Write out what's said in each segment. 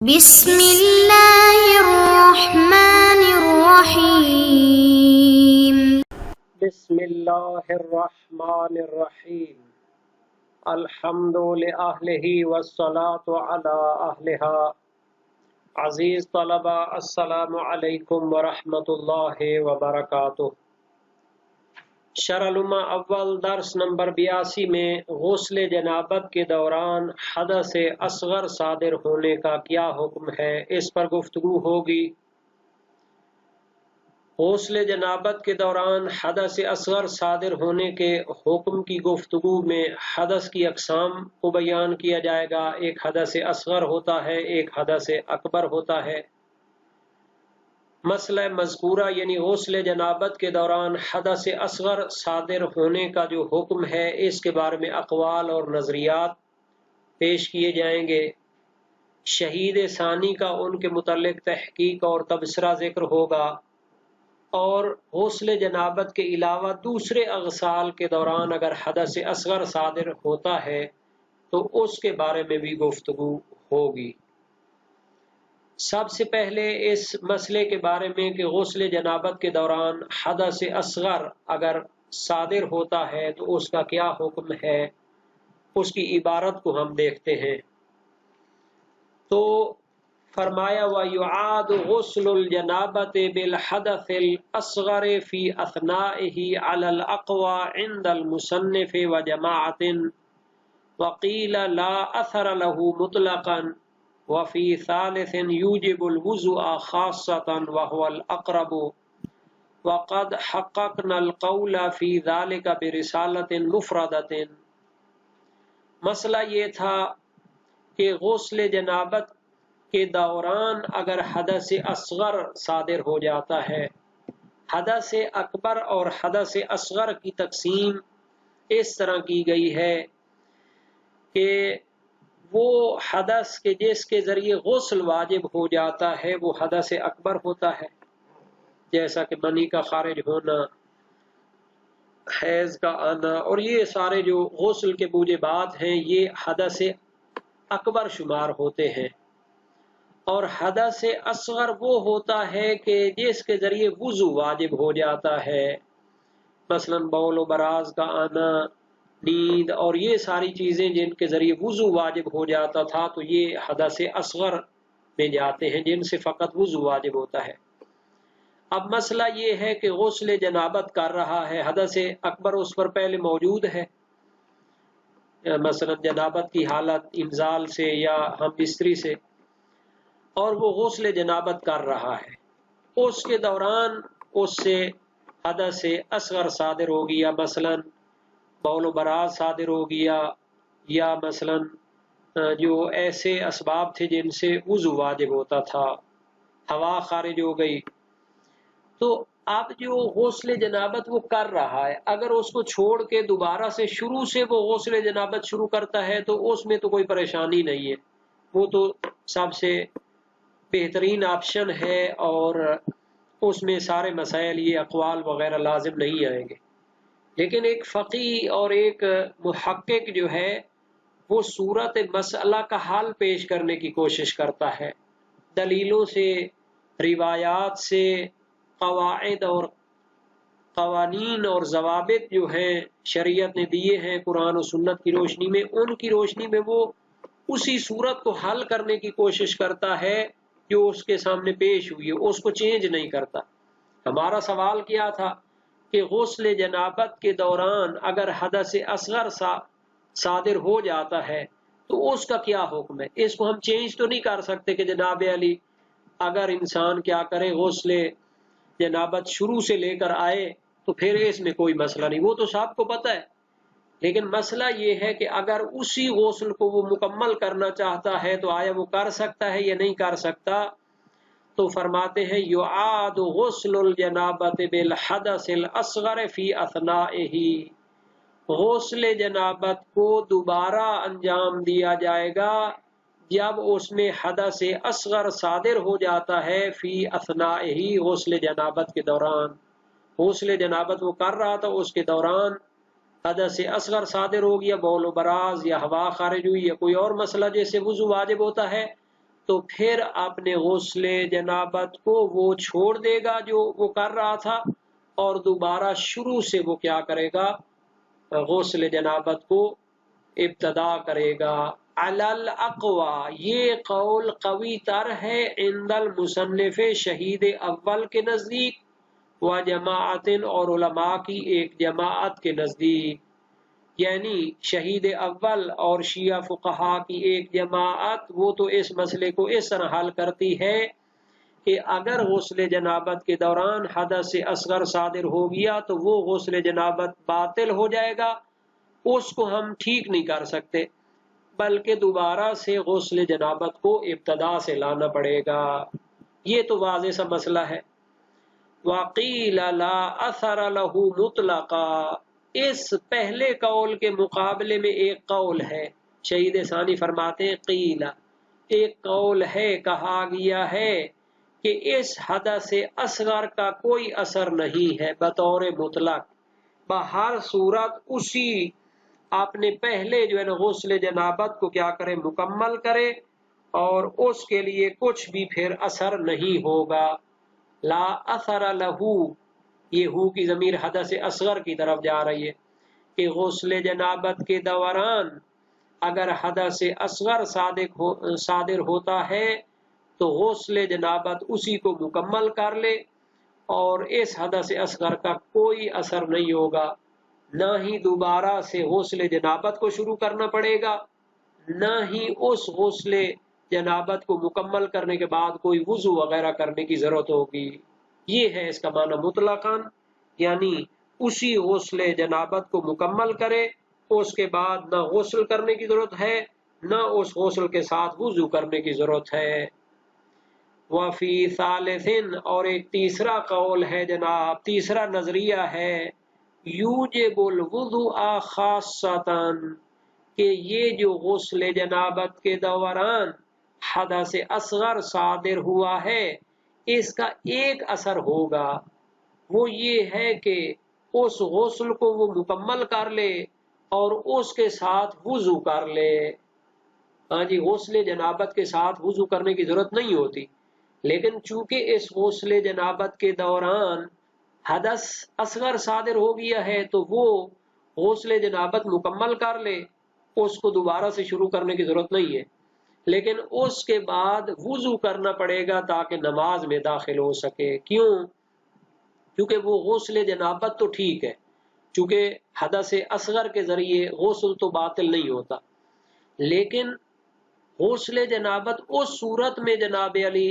بسم اللہ الرحمن الرحیم۔ بسم اللہ الرحمن الرحیم۔ الحمد لأہلہ والصلاة علی اہلہا۔ عزیز طلبہ، السلام علیکم ورحمۃ اللہ وبرکاتہ۔ شرح الامہ اول درس نمبر 82 میں غسل جنابت کے دوران حدث اصغر صادر ہونے کا کیا حکم ہے، اس پر گفتگو ہوگی۔ غسل جنابت کے دوران حدث اصغر صادر ہونے کے حکم کی گفتگو میں حدث کی اقسام کو بیان کیا جائے گا۔ ایک حدث اصغر ہوتا ہے، ایک حدث اکبر ہوتا ہے۔ مسئلہ مذکورہ یعنی غسل جنابت کے دوران حدث اصغر صادر ہونے کا جو حکم ہے، اس کے بارے میں اقوال اور نظریات پیش کیے جائیں گے۔ شہید ثانی کا ان کے متعلق تحقیق اور تبصرہ ذکر ہوگا، اور غسل جنابت کے علاوہ دوسرے اغسال کے دوران اگر حدث اصغر صادر ہوتا ہے تو اس کے بارے میں بھی گفتگو ہوگی۔ سب سے پہلے اس مسئلے کے بارے میں کہ غسل جنابت کے دوران حدث اصغر اگر صادر ہوتا ہے تو اس کا کیا حکم ہے، اس کی عبارت کو ہم دیکھتے ہیں۔ تو فرمایا وَيُعَادُ غُسْلُ الْجَنَابَةِ بِالْحَدَثِ الْأَصْغَرِ فِي أَثْنَائِهِ عَلَى الْأَقْوَى عِنْدَ الْمُصَنِّفِ وَجَمَاعَةٍ وَقِيلَ لَا أَثَرَ لَهُ مُطْلَقًا وَفِي ثَالِثٍ يُوجِبُ الْوُضُوءَ خَاصَّةً وَهُوَ الْأَقْرَبُ وَقَدْ حَقَّقْنَا الْقَوْلَ فِي ذَلِكَ بِرِسَالَةٍ مُفْرَدَةٍ۔ مسئلہ یہ تھا کہ غسل جنابت کے دوران اگر حدث اصغر صادر ہو جاتا ہے، حدث اکبر اور حدث اصغر کی تقسیم اس طرح کی گئی ہے کہ وہ حدث کے جس کے ذریعے غسل واجب ہو جاتا ہے وہ حدث اکبر ہوتا ہے، جیسا کہ منی کا خارج ہونا، حیض کا آنا، اور یہ سارے جو غسل کے موجبات ہیں یہ حدث اکبر شمار ہوتے ہیں۔ اور حدث اصغر وہ ہوتا ہے کہ جس کے ذریعے وضو واجب ہو جاتا ہے، مثلا بول و براز کا آنا، نیند، اور یہ ساری چیزیں جن کے ذریعے وضو واجب ہو جاتا تھا تو یہ حدث اصغر میں جاتے ہیں، جن سے فقط وضو واجب ہوتا ہے۔ اب مسئلہ یہ ہے کہ غسل جنابت کر رہا ہے، حدث اکبر اس پر پہلے موجود ہے، مثلا جنابت کی حالت انزال سے یا ہم بستری سے، اور وہ غسل جنابت کر رہا ہے، اس کے دوران اس سے حدث اصغر صادر ہو گیا، مثلا بول و براز صادر ہو گیا، یا مثلا جو ایسے اسباب تھے جن سے وضو واجب ہوتا تھا، ہوا خارج ہو گئی۔ تو اب جو غسل جنابت وہ کر رہا ہے، اگر اس کو چھوڑ کے دوبارہ سے شروع سے وہ غسل جنابت شروع کرتا ہے تو اس میں تو کوئی پریشانی نہیں ہے، وہ تو سب سے بہترین آپشن ہے، اور اس میں سارے مسائل یہ اقوال وغیرہ لازم نہیں آئیں گے۔ لیکن ایک فقی اور ایک محقق جو ہے وہ صورت مسئلہ کا حل پیش کرنے کی کوشش کرتا ہے، دلیلوں سے، روایات سے، قواعد اور قوانین اور ضوابط جو ہیں شریعت نے دیے ہیں قرآن و سنت کی روشنی میں، ان کی روشنی میں وہ اسی صورت کو حل کرنے کی کوشش کرتا ہے جو اس کے سامنے پیش ہوئی ہے، اس کو چینج نہیں کرتا۔ ہمارا سوال کیا تھا کہ غسل جنابت کے دوران اگر حدث اصغر صادر ہو جاتا ہے تو اس کا کیا حکم ہے؟ اس کو ہم چینج تو نہیں کر سکتے کہ جناب علی اگر انسان کیا کرے غسل جنابت شروع سے لے کر آئے تو پھر اس میں کوئی مسئلہ نہیں، وہ تو سب کو پتہ ہے۔ لیکن مسئلہ یہ ہے کہ اگر اسی غسل کو وہ مکمل کرنا چاہتا ہے تو آیا وہ کر سکتا ہے یا نہیں کر سکتا؟ تو فرماتے ہیں یعاد غسل الجنابت بالحدث الاصغر فی اثنائہ، غسل جنابت کو دوبارہ انجام دیا جائے گا جب اس میں حدث اصغر صادر ہو جاتا ہے، فی اثنائہ، غسل جنابت کے دوران۔ غسل جنابت وہ کر رہا تھا، اس کے دوران حدث اصغر صادر ہو گیا، بول و براز یا ہوا خارج ہوئی یا کوئی اور مسئلہ جیسے وضو واجب ہوتا ہے، تو پھر اپنے غسل جنابت کو وہ چھوڑ دے گا جو وہ کر رہا تھا، اور دوبارہ شروع سے وہ کیا کرے گا، غسل جنابت کو ابتدا کرے گا۔ علی الاقوی، یہ قول قوی تر ہے، عند المصنف شہید اول کے نزدیک، و جماعت اور علماء کی ایک جماعت کے نزدیک، یعنی شہید اول اور شیعہ فقہا کی ایک جماعت وہ تو اس مسئلے کو اس طرح حل کرتی ہے کہ اگر غسل جنابت کے دوران حدث اصغر صادر ہو گیا تو وہ غسل جنابت باطل ہو جائے گا، اس کو ہم ٹھیک نہیں کر سکتے، بلکہ دوبارہ سے غسل جنابت کو ابتدا سے لانا پڑے گا۔ یہ تو واضح سا مسئلہ ہے۔ وَقِيلَ لَا أَثَرَ لَهُ مُطْلَقًا، اس پہلے قول کے مقابلے میں ایک قول ہے، شہید ثانی فرماتے ہیں قیل، ایک قول ہے، کہا گیا ہے کہ اس حدث اصغر کا کوئی اثر نہیں ہے بطور مطلق، بہر صورت اسی اپنے پہلے جو ہے نا غسل جنابت کو کیا کرے، مکمل کرے، اور اس کے لیے کچھ بھی پھر اثر نہیں ہوگا۔ لا اثر لہو، یہ ہو کی ضمیر حدث اصغر کی طرف جا رہی ہے کہ غسل جنابت کے دوران اگر حدث اصغر صادر ہوتا ہے تو غسل جنابت اسی کو مکمل کر لے، اور اس حدث اصغر کا کوئی اثر نہیں ہوگا، نہ ہی دوبارہ سے غسل جنابت کو شروع کرنا پڑے گا، نہ ہی اس غسل جنابت کو مکمل کرنے کے بعد کوئی وضو وغیرہ کرنے کی ضرورت ہوگی۔ یہ ہے اس کا معنی مطلقاً، یعنی اسی غسل جنابت کو مکمل کرے، اس کے بعد نہ غسل کرنے کی ضرورت ہے، نہ اس غسل کے ساتھ وضو کرنے کی ضرورت ہے۔ وفی ثالثن، اور ایک تیسرا قول ہے جناب، تیسرا نظریہ ہے، یوجب الوضوء خاصتاً، کہ یہ جو غسل جنابت کے دوران حدث اصغر صادر ہوا ہے اس کا ایک اثر ہوگا، وہ یہ ہے کہ اس غسل کو وہ مکمل کر لے اور اس کے ساتھ وضو کر لے۔ ہاں جی، غسل جنابت کے ساتھ وضو کرنے کی ضرورت نہیں ہوتی، لیکن چونکہ اس غسل جنابت کے دوران حدث اصغر صادر ہو گیا ہے تو وہ غسل جنابت مکمل کر لے، اس کو دوبارہ سے شروع کرنے کی ضرورت نہیں ہے، لیکن اس کے بعد وضو کرنا پڑے گا تاکہ نماز میں داخل ہو سکے۔ کیوں؟ کیونکہ وہ غسل جنابت تو ٹھیک ہے، چونکہ حدث اصغر کے ذریعے غسل تو باطل نہیں ہوتا، لیکن غسل جنابت اس صورت میں جناب علی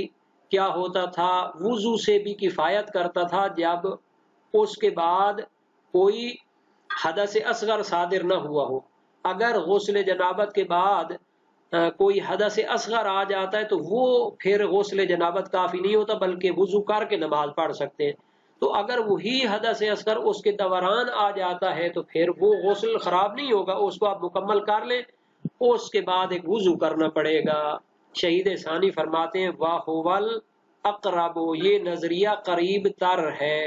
کیا ہوتا تھا، وضو سے بھی کفایت کرتا تھا جب اس کے بعد کوئی حدث اصغر صادر نہ ہوا ہو۔ اگر غسل جنابت کے بعد کوئی حدث اصغر آ جاتا ہے تو وہ پھر غسل جنابت کافی نہیں ہوتا، بلکہ وضو کر کے نماز پڑھ سکتے ہیں۔ تو اگر وہی حدث اصغر اس کے دوران آ جاتا ہے تو پھر وہ غسل خراب نہیں ہوگا، اس کو آپ مکمل کر لیں، اس کے بعد ایک وضو کرنا پڑے گا۔ شہید ثانی فرماتے ہیں وَهُوَ الْأَقْرَبُ، یہ نظریہ قریب تر ہے۔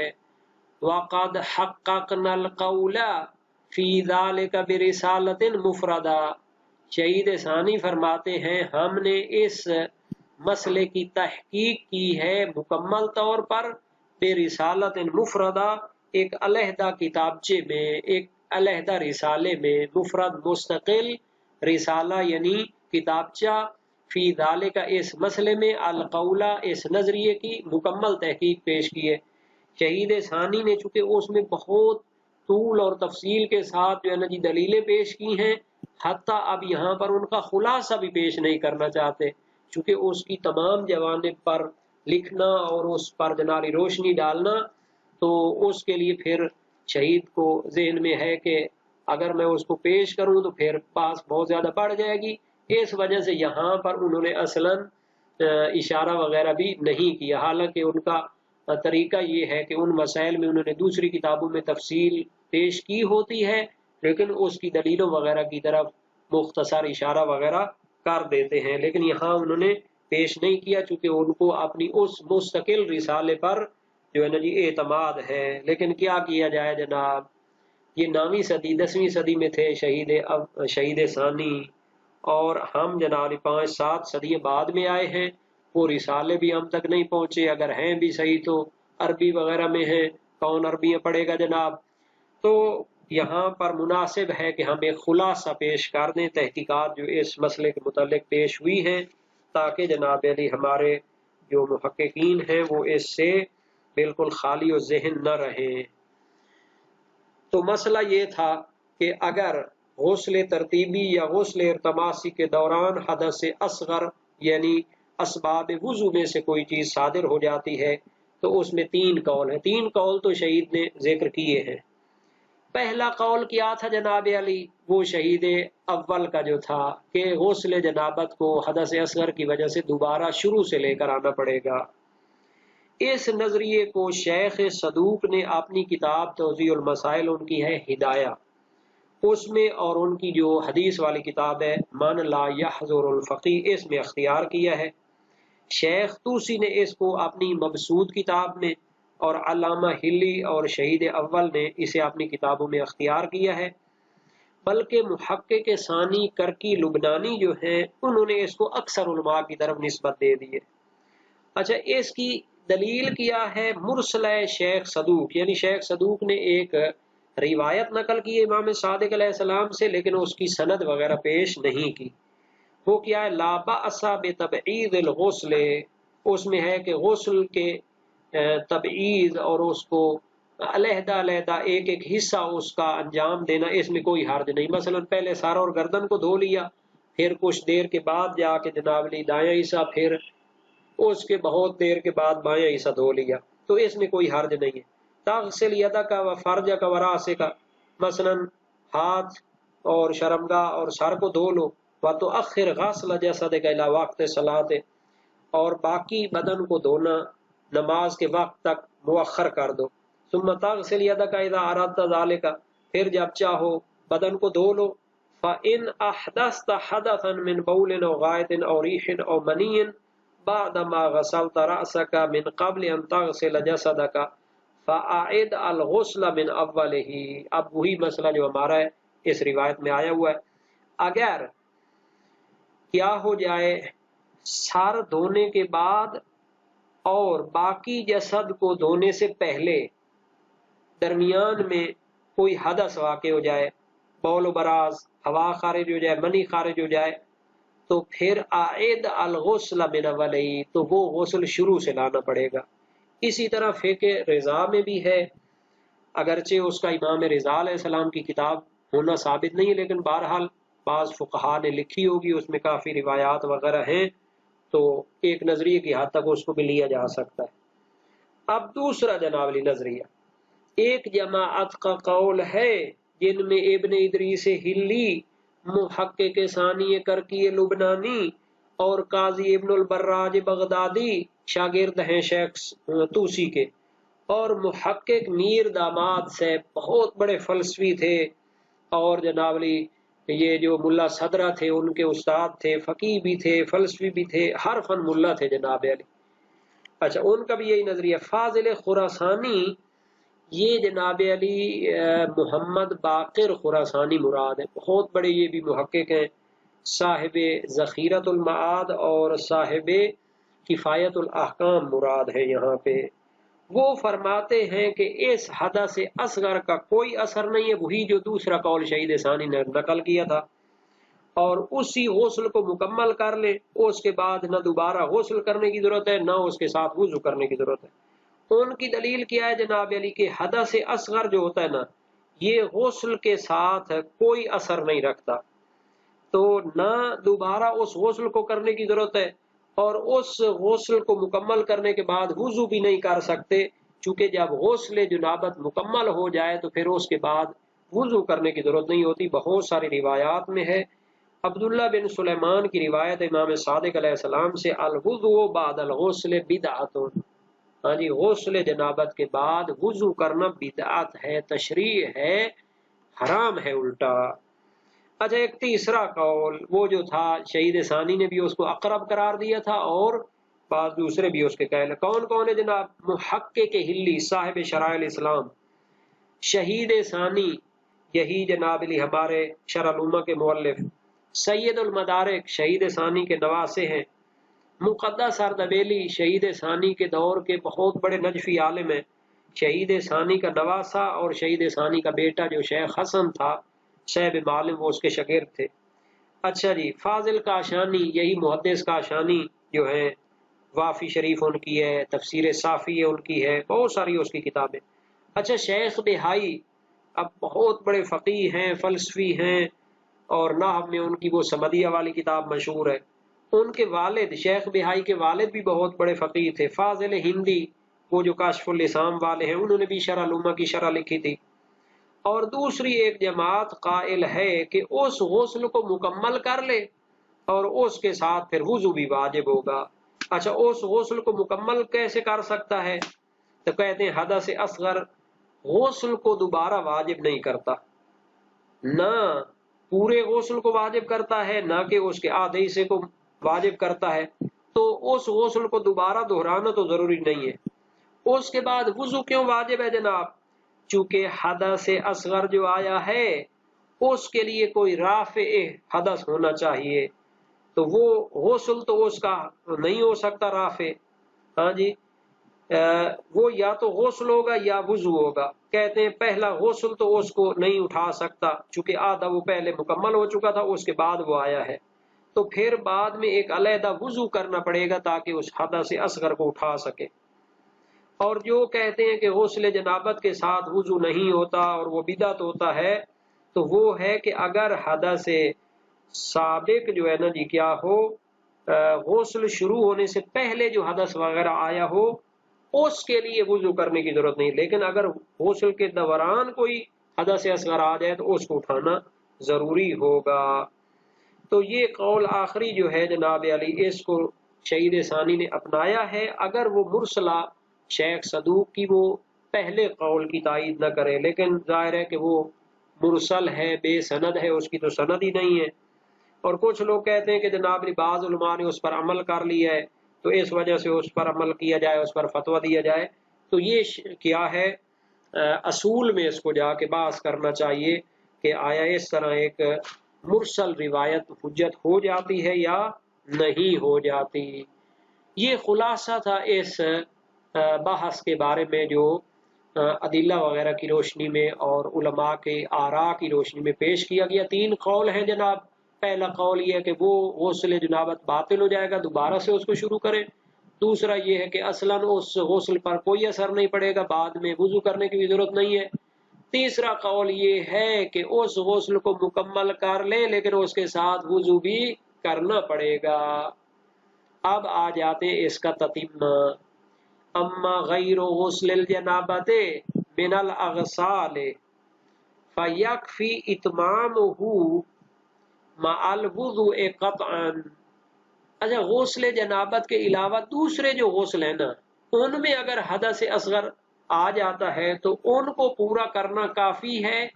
وَقَدْ حَقَّقْنَا الْقَوْلَ فِي ذَلِكَ بِرِسَالَةٍ مُفْرَدَةٍ، شہید ثانی فرماتے ہیں ہم نے اس مسئلے کی تحقیق کی ہے مکمل طور پر، برسالۃ مفردہ، ایک علیحدہ کتابچے میں، ایک علیحدہ رسالے میں، مفرد مستقل، رسالہ یعنی کتابچہ، فی ذالک اس مسئلے میں، القولہ اس نظریے کی مکمل تحقیق پیش کی ہے۔ شہید ثانی نے چونکہ اس میں بہت طول اور تفصیل کے ساتھ جو ہے نا جی دلیلیں پیش کی ہیں، حتیٰ اب یہاں پر ان کا خلاصہ بھی پیش نہیں کرنا چاہتے، چونکہ اس کی تمام جوانب پر لکھنا اور اس پر جناری روشنی ڈالنا، تو اس کے لیے پھر شہید کو ذہن میں ہے کہ اگر میں اس کو پیش کروں تو پھر پاس بہت زیادہ بڑھ جائے گی، اس وجہ سے یہاں پر انہوں نے اصلاً اشارہ وغیرہ بھی نہیں کیا، حالانکہ ان کا طریقہ یہ ہے کہ ان مسائل میں انہوں نے دوسری کتابوں میں تفصیل پیش کی ہوتی ہے، لیکن اس کی دلیلوں وغیرہ کی طرف مختصر اشارہ وغیرہ کر دیتے ہیں، لیکن یہاں انہوں نے پیش نہیں کیا چونکہ ان کو اپنی اس مستقل رسالے پر جو ہے نا جی اعتماد ہے۔ لیکن کیا کیا جائے جناب، یہ 9ویں صدی 10ویں صدی میں تھے شہید ثانی، اور ہم جناب 5-7 صدیاں بعد میں آئے ہیں، وہ رسالے بھی ہم تک نہیں پہنچے، اگر ہیں بھی صحیح تو عربی وغیرہ میں ہیں، کون عربیاں پڑھے گا جناب؟ تو یہاں پر مناسب ہے کہ ہم ایک خلاصہ پیش کر دیں تحقیقات جو اس مسئلے کے متعلق پیش ہوئی ہیں، تاکہ جناب علی ہمارے جو محققین ہیں وہ اس سے بالکل خالی و ذہن نہ رہیں۔ تو مسئلہ یہ تھا کہ اگر غسل ترتیبی یا غسل ارتماسی کے دوران حدث اصغر یعنی اسباب وضو میں سے کوئی چیز صادر ہو جاتی ہے تو اس میں 3 قول ہیں۔ 3 قول تو شہید نے ذکر کیے ہیں۔ پہلا قول کیا تھا جناب علی؟ وہ شہید اول کا جو تھا کہ غسل جنابت کو حدث اصغر کی وجہ سے دوبارہ شروع سے لے کر آنا پڑے گا۔ اس نظریے کو شیخ صدوق نے اپنی کتاب توضیح المسائل، ان کی ہے ہدایہ، اس میں، اور ان کی جو حدیث والی کتاب ہے من لا یحضر الفقیہ، اس میں اختیار کیا ہے۔ شیخ طوسی نے اس کو اپنی مبسوط کتاب میں، اور علامہ ہلی اور شہید اول نے اسے اپنی کتابوں میں اختیار کیا ہے، بلکہ محقق ثانی کرکی لبنانی جو ہیں انہوں نے اس کو اکثر علماء کی طرف نسبت دے دی ہے۔ اچھا، اس کی دلیل کیا ہے؟ مرسلہ شیخ صدوق، یعنی شیخ صدوق نے ایک روایت نقل کی ہے امام صادق علیہ السلام سے، لیکن اس کی سند وغیرہ پیش نہیں کی۔ وہ کیا ہے؟ لا بأس بتبعیض الغسل، اس میں ہے کہ غسل کے تبعیض اور اس کو علیحدہ علیحدہ ایک ایک حصہ اس کا انجام دینا، اس میں کوئی حرج نہیں۔ مثلا پہلے سر اور گردن کو دھو لیا، پھر کچھ دیر کے بعد جا کے جناب علی دایاں حصہ، پھر اس کے بہت دیر کے بعد بایاں حصہ دھو لیا، تو اس میں کوئی حرج نہیں ہے۔ تغسل یدک و فرجک و راسک، مثلا ہاتھ اور شرمگاہ اور سر کو دھو لو، وتؤخر غسل جسدک الی وقت صلاۃ، اور باقی بدن کو دھونا نماز کے وقت تک مؤخر کر دو۔ ثم تغسل یدک اذا اردت ذلک، پھر جب چاہو بدن کو دھو لو۔ فإن احدثت حدثا من بول او غائط او ریح او منی بعدما غسلت رأسك من قبل ان تغسل جسدك فأعد الغسل من اوله۔ اب وہی مسئلہ جو ہمارا ہے اس روایت میں آیا ہوا ہے، اگر کیا ہو جائے سر دھونے کے بعد اور باقی جسد کو دھونے سے پہلے درمیان میں کوئی حدث واقع ہو جائے، بول و براز، ہوا خارج ہو جائے، منی خارج ہو جائے، تو پھر اعد الغسل من اولی، تو وہ غسل شروع سے لانا پڑے گا۔ اسی طرح فقہ رضا میں بھی ہے، اگرچہ اس کا امام رضا علیہ السلام کی کتاب ہونا ثابت نہیں ہے، لیکن بہرحال بعض فقہا نے لکھی ہوگی، اس میں کافی روایات وغیرہ ہیں، تو ایک نظریے کی حد تک اس کو بھی لیا جا سکتا ہے۔ اب دوسرا جناب علی نظریہ، ایک جماعت کا قول ہے جن میں ابن ادریس ہلی، محقق ثانی کرکی لبنانی، اور قاضی ابن البراج بغدادی شاگرد ہیں شیخ طوسی کے، اور محقق میر داماد سے بہت بڑے فلسفی تھے، اور جناب علی یہ جو ملا صدرہ تھے ان کے استاد تھے، فقیہ بھی تھے، فلسفی بھی تھے، ہر فن ملا تھے جناب علی۔ اچھا، ان کا بھی یہی نظریہ۔ فاضل خراسانی، یہ جناب علی محمد باقر خراسانی مراد ہے، بہت بڑے یہ بھی محقق ہیں، صاحب ذخیرۃ المعاد اور صاحب کفایت الاحکام مراد ہے یہاں پہ۔ وہ فرماتے ہیں کہ اس حدث اصغر کا کوئی اثر نہیں ہے، وہی جو دوسرا قول شہید ثانی نے نقل کیا تھا، اور اسی غسل کو مکمل کر لے، اس کے بعد نہ دوبارہ غسل کرنے کی ضرورت ہے، نہ اس کے ساتھ وضو کرنے کی ضرورت ہے۔ ان کی دلیل کیا ہے جناب علی کہ حدث اصغر جو ہوتا ہے نا، یہ غسل کے ساتھ کوئی اثر نہیں رکھتا، تو نہ دوبارہ اس غسل کو کرنے کی ضرورت ہے، اور اس غسل کو مکمل کرنے کے بعد وضو بھی نہیں کر سکتے، چونکہ جب غسل جنابت مکمل ہو جائے تو پھر اس کے بعد وضو کرنے کی ضرورت نہیں ہوتی۔ بہت ساری روایات میں ہے، عبداللہ بن سلیمان کی روایت امام صادق علیہ السلام سے، الوضو بعد الغسل بدعۃ، ہاں جی، غسل جنابت کے بعد وضو کرنا بدعت ہے، تشریع ہے، حرام ہے الٹا۔ اچھا، ایک تیسرا قول وہ جو تھا شہید ثانی نے بھی اس کو اقرب قرار دیا تھا، اور بعض دوسرے بھی اس کے قائل۔ کون کون ہے جناب؟ محقق ہلی صاحب شرائع الاسلام، شہید ثانی یہی جناب علی ہمارے شرح الامہ کے مؤلف، سید المدارک شہید ثانی کے نواسے ہیں. مقدس اردبیلی شہید ثانی کے دور کے بہت بڑے نجفی عالم ہیں. شہید ثانی کا نواسا اور شہید ثانی کا بیٹا جو شیخ حسن تھا صاحب معلم، وہ اس کے شاگرد تھے. اچھا جی، فاضل کاشانی، یہی محدث کاشانی جو ہیں، وافی شریف ان کی ہے، تفسیر صافی ان کی ہے، بہت ساری اس کی کتابیں. اچھا، شیخ بہائی اب بہت بڑے فقیہ ہیں، فلسفی ہیں، اور نحو میں ان کی وہ سمدیہ والی کتاب مشہور ہے. ان کے والد شیخ بہائی کے والد بھی بہت بڑے فقیہ تھے. فاضل ہندی وہ جو کاشف اللسام والے ہیں، انہوں نے بھی شرح الامہ کی شرح لکھی تھی. اور دوسری ایک جماعت قائل ہے کہ اس غسل کو مکمل کر لے اور اس کے ساتھ پھر وضو بھی واجب ہوگا. اچھا، اس غسل کو مکمل کیسے کر سکتا ہے؟ تو کہتے ہیں حدث اصغر غسل کو دوبارہ واجب نہیں کرتا، نہ پورے غسل کو واجب کرتا ہے، نہ کہ اس کے آدھے حصے کو واجب کرتا ہے. تو اس غسل کو دوبارہ دہرانا تو ضروری نہیں ہے. اس کے بعد وضو کیوں واجب ہے جناب؟ چونکہ حدث اصغر جو آیا ہے اس کے لیے کوئی رافع حدث ہونا چاہیے، تو وہ غسل تو اس کا نہیں ہو سکتا رافع. ہاں جی، وہ یا تو غسل ہوگا یا وضو ہوگا. کہتے ہیں پہلا غسل تو اس کو نہیں اٹھا سکتا، چونکہ آدھا وہ پہلے مکمل ہو چکا تھا، اس کے بعد وہ آیا ہے. تو پھر بعد میں ایک علیحدہ وضو کرنا پڑے گا تاکہ اس حدث اصغر کو اٹھا سکے. اور جو کہتے ہیں کہ غسل جنابت کے ساتھ وضو نہیں ہوتا اور وہ بدعت ہوتا ہے، تو وہ ہے کہ اگر حدث سابق جو ہے نا جی کیا ہو، غسل شروع ہونے سے پہلے جو حدث وغیرہ آیا ہو، اس کے لیے وضو کرنے کی ضرورت نہیں. لیکن اگر غسل کے دوران کوئی حدث اصغر آ جائے تو اس کو اٹھانا ضروری ہوگا. تو یہ قول آخری جو ہے جناب علی، اس کو شہید ثانی نے اپنایا ہے. اگر وہ مرسلہ شیخ صدوق کی وہ پہلے قول کی تائید نہ کرے، لیکن ظاہر ہے کہ وہ مرسل ہے، بے سند ہے، اس کی تو سند ہی نہیں ہے. اور کچھ لوگ کہتے ہیں کہ جناب بعض علماء نے اس پر عمل کر لیا ہے، تو اس وجہ سے اس پر عمل کیا جائے، اس پر فتویٰ دیا جائے. تو یہ کیا ہے، اصول میں اس کو جا کے بحث کرنا چاہیے کہ آیا اس طرح ایک مرسل روایت حجت ہو جاتی ہے یا نہیں ہو جاتی. یہ خلاصہ تھا اس بحث کے بارے میں جو ادلہ وغیرہ کی روشنی میں اور علماء کے آراء کی روشنی میں پیش کیا گیا. 3 قول ہیں جناب. پہلا قول یہ ہے کہ وہ غسل جنابت باطل ہو جائے گا، دوبارہ سے اس کو شروع کریں. دوسرا یہ ہے کہ اصلاً اس غسل پر کوئی اثر نہیں پڑے گا، بعد میں وضو کرنے کی بھی ضرورت نہیں ہے. تیسرا قول یہ ہے کہ اس غسل کو مکمل کر لیں لیکن اس کے ساتھ وضو بھی کرنا پڑے گا. اب آ جاتے اس کا تتمہ. اما غیر غسل الجنابت من الاغسال فیکفی اتمامہ مع الوضوء قطعا. اچھا، غسل جنابت کے علاوہ دوسرے جو غسل ہیں نا، ان میں اگر حدث اصغر آ جاتا ہے تو ان کو پورا کرنا کافی ہے،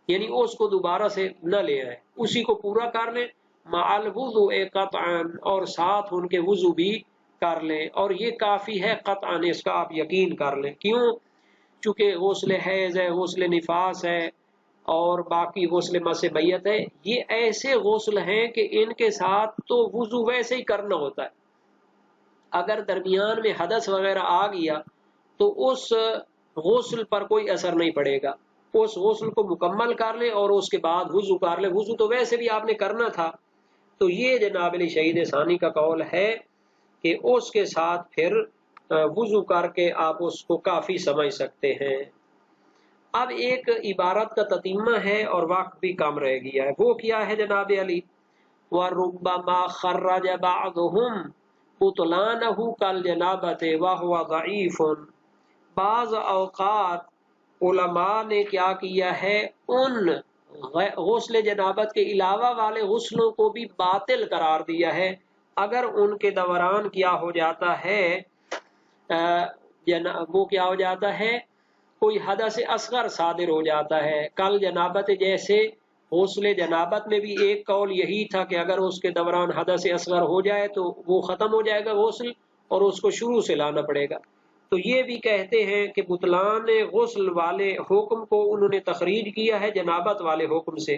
یعنی اس کو دوبارہ سے نہ لے آئے، اسی کو پورا کر لیں. مع الوضوء قطعا، اور ساتھ ان کے وضو بھی کر لیں، اور یہ کافی ہے قطعا، اس کا آپ یقین کر لیں. کیوں؟ چونکہ غسل حیض ہے، غسل نفاس ہے، اور باقی غسل مس بیت ہے، یہ ایسے غسل ہیں کہ ان کے ساتھ تو وضو ویسے ہی کرنا ہوتا ہے. اگر درمیان میں حدث وغیرہ آ گیا تو اس غسل پر کوئی اثر نہیں پڑے گا. اس غسل کو مکمل کر لیں اور اس کے بعد وضو کر لیں، وضو تو ویسے بھی آپ نے کرنا تھا. تو یہ جناب علی شہید ثانی کا قول ہے کہ اس کے ساتھ پھر وضو کر کے آپ اس کو کافی سمجھ سکتے ہیں. اب ایک عبارت کا تتمہ ہے اور وقت بھی کم رہ گیا ہے. وہ کیا ہے جناب علی؟ وَرُبَّمَا خَرَّجَ بَعْضُهُمْ بُطْلَانَهُ كَالْجَنَابَةِ وَهُوَ ضَعِيفٌ. بعض اوقات علماء نے کیا کیا ہے، ان غسل جنابت کے علاوہ والے غسلوں کو بھی باطل قرار دیا ہے اگر ان کے دوران کیا ہو جاتا ہے، وہ کیا ہو جاتا ہے، کوئی حدث اصغر صادر ہو جاتا ہے. کل جنابت جیسے غسل جنابت میں بھی ایک قول یہی تھا کہ اگر اس کے دوران حدث اصغر ہو جائے تو وہ ختم ہو جائے گا غسل اور اس کو شروع سے لانا پڑے گا. تو یہ بھی کہتے ہیں کہ بطلان غسل والے حکم کو انہوں نے تخریج کیا ہے جنابت والے حکم سے،